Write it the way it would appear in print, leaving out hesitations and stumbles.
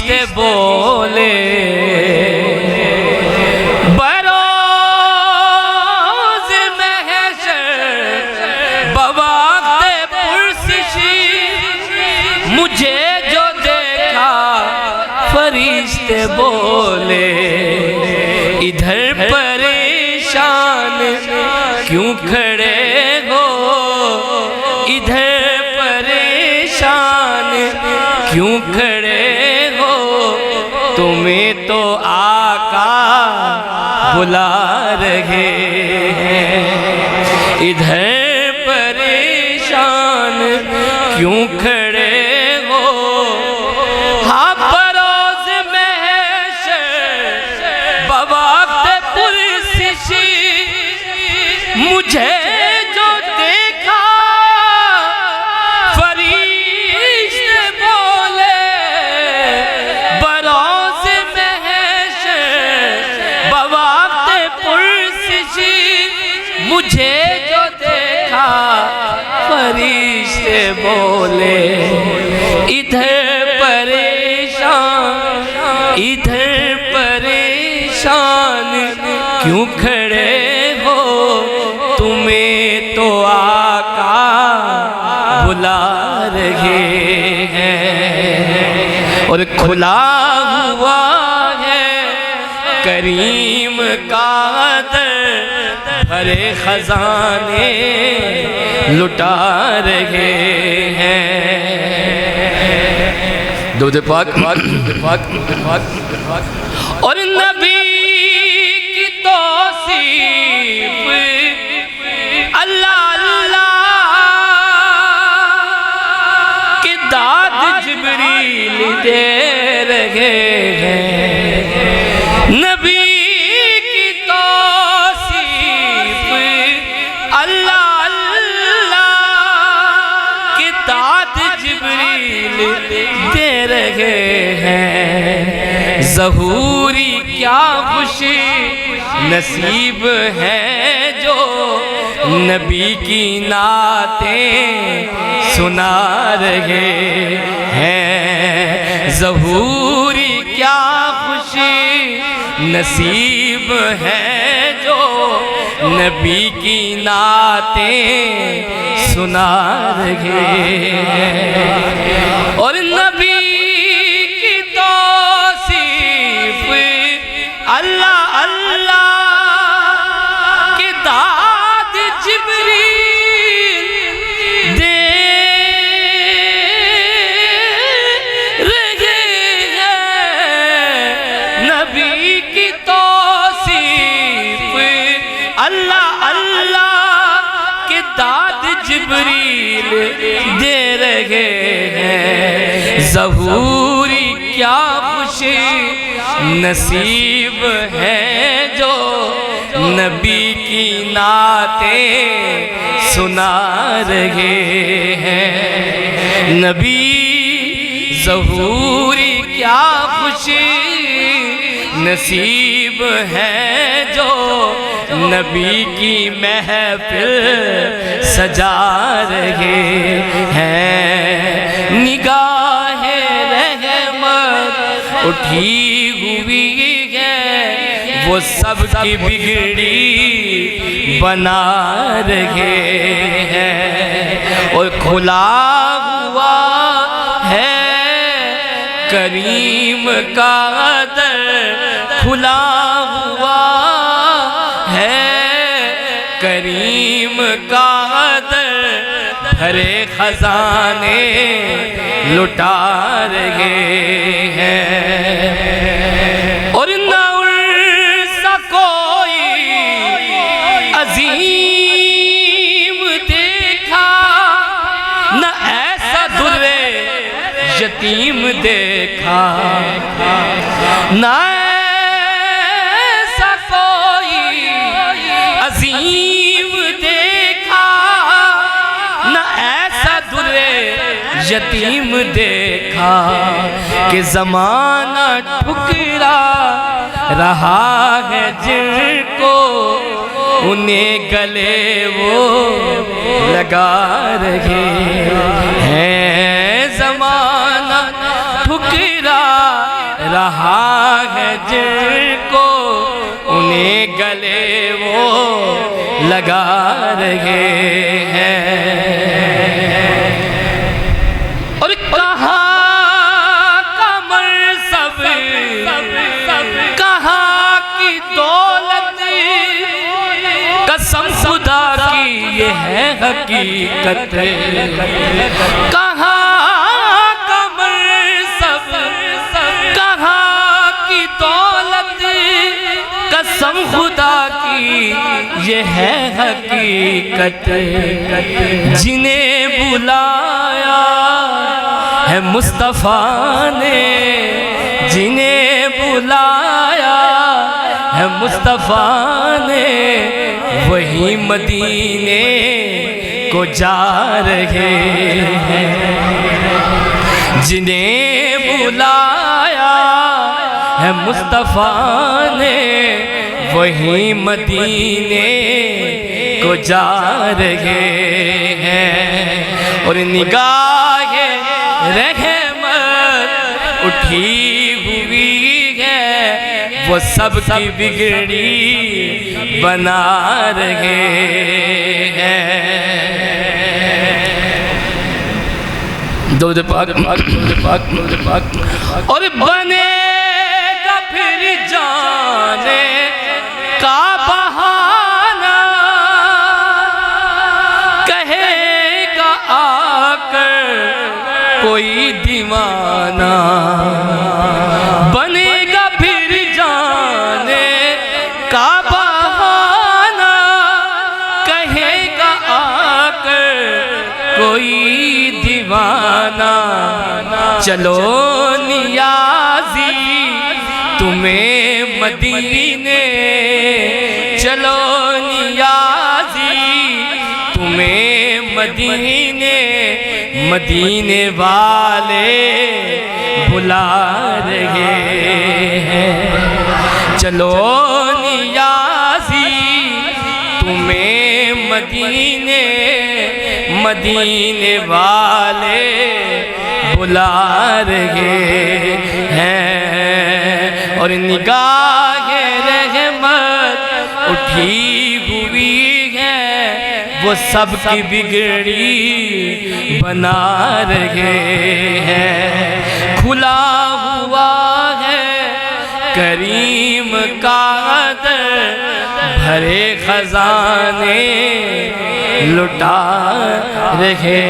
فرشتے بولے بروز محشر بوقت پرسشی مجھے جو دیکھا فرشتے بولے ادھر پریشان کیوں کھڑے ہو ادھر پریشان کیوں کھڑے ہو تمہیں تو آقا بلا رہے ہیں ادھر پریشان کیوں کھڑے ہو ہاں بروز محشر بوقت پرسشی مجھے جو دیکھا فرشتے بولے بروز محشر بوقت پرسشی مجھے جو دیکھا فرشتے بولے ادھر پریشان کیوں کھڑے ہو تمہیں تو آقا بلا رہے ہیں اور کھلا ہوا ہے کریم کا در بھرے خزانے لٹا رہے ہیں درود پاک اور نبی کی توصیف اللہ اللہ کی داد جبریل دے رہے ہیں نبی کی توصیف اللہ اللہ کی داد جبریل دے رہے ہیں ظہوری کیا خوش نصیب ہے جو نبی کی نعتیں سنا رہے ہیں ظہوری کیا خوش نصیب ہے جو نبی کی نعتیں سنا رہے ہیں اور نبی اللہ اللہ کی داد جبریل دے رہے ہیں نبی کی توصیف اللہ اللہ کی داد جبریل دے رہے ہیں ظہوری کیا خوشی نصیب ہے جو نبی کی نعتیں سنا رہے ہیں نبی ظہوری کیا خوشی نصیب ہے جو نبی کی محفل سجا رہے ہیں نگاہ رحمت اٹھی ہوئی ہے وہ سب کی بگڑی بنا رہے ہیں اور کھلا ہوا ہے کریم کا در کھلا ہوا ہے کریم کا در بھرے خزانے لٹا رہے ہیں اور نہ سا کوئی عظیم دیکھا نہ ایسا در یتیم دیکھا نہ ایسا کوئی عظیم دیکھا نہ ایسا در یتیم دیکھا کہ زمانہ ٹھکرا رہا ہے جن کو انہیں گلے وہ لگا رہے ہیں زمانہ ٹھکرا ہے جن کو انہیں گلے وہ لگا رہے ہیں۔ اور کہاں کا منصب، کہاں کی دولت، قسم خدا کی یہ ہے حقیقت، کہاں کا منصب، کہاں کی دولت، قسم خدا کی یہ ہے حقیقت، جنہیں بلایا ہے مصطفیٰ نے، جنہیں بلایا ہے مصطفیٰ نے، وہی مدینے کو جا رہے ہیں۔ جنہیں بلایا ہے مصطفیٰ نے، وہی مدینے کو جا رہے ہیں۔ اور نگاہ رحمت اٹھی ہوئی ہے، وہ سب کی بگڑی بنا رہے ہیں۔ درود پاک اور بنے گا پھر جانے کا بہانہ، کہے گا آ کر کوئی دیوانہ، بنے گا پھر جانے کا بہانہ، کہے گا آ کر کوئی دیوانہ، چلو نیازی تمہیں مدینے، چلو نیازی تمہیں مدینے، مدینے والے بلا رہے ہیں۔ چلو نیازی تمہیں مدینے، مدینے والے بلا رہے ہیں۔ اور نگاہ رحمت اٹھی ہوئی ہے، وہ سب کی بگڑی بنا رہے ہیں۔ کھلا ہوا ہے کریم کا در، بھرے خزانے لٹا رہے